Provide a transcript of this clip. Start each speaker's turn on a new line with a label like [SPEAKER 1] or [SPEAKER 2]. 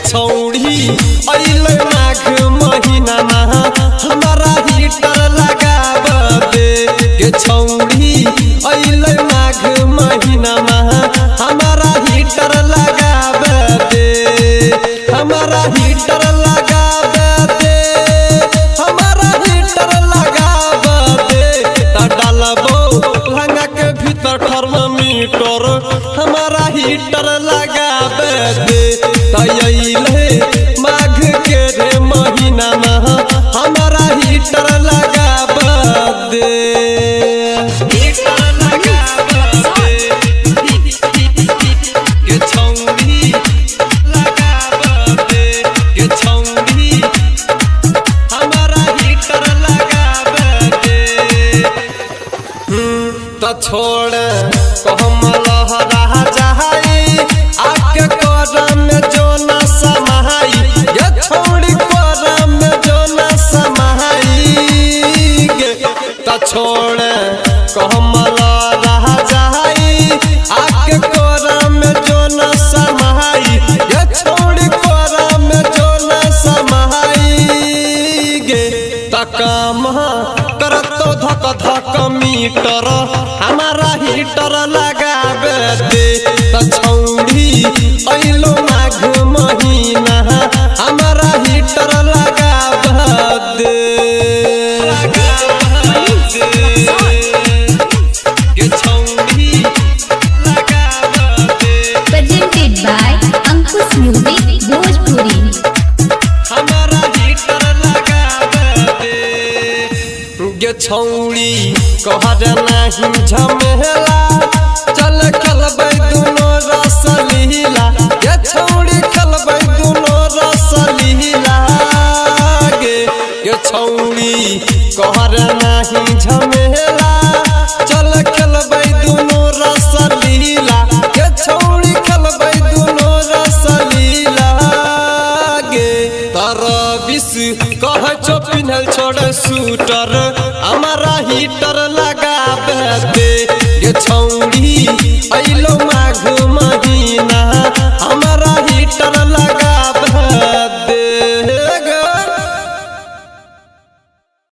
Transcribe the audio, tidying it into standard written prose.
[SPEAKER 1] छौड़ी अइले माघ महीना हमारा हीटर लगाब दे के छौड़ी अइले माघ महीना हमारा हीटर लगाब दे हमारा हीटर लगाब दे हमारा हीटर लगाब दे त डालबो लहंगा के भीतर थर्मामीटर हमारा हीटर लगाब दे तैले माघ के रे महीना हमारा हीटर लगाब दे हीटर लगाब दे के छौड़ी लगाब दे के छौड़ी हमारा हीटर लगाब दे त छोड़ कहम लहरा जाई आके करम जो न समाई ये छोड़ी करम जो न समाई गे त छोड़ कहम लहरा जाई आके करम जो न समाई ये छोड़ी करम जो न समाई गे त काम करतो धक धक मीटर हमारा हीटर लगाब दे त छौड़ी अइलो माघ महीना हमारा हीटर लगाब दे के छौड़ी लगाब दे
[SPEAKER 2] presented by Ankush Music Bhojpuri।
[SPEAKER 1] हमारा हीटर लगाब दे गे छौड़ी कहर नहीं झमेला चल खेलबै दुनो रस लीला गे छौड़ी खेलबै दुनो रस लीला गे छौड़ी कहर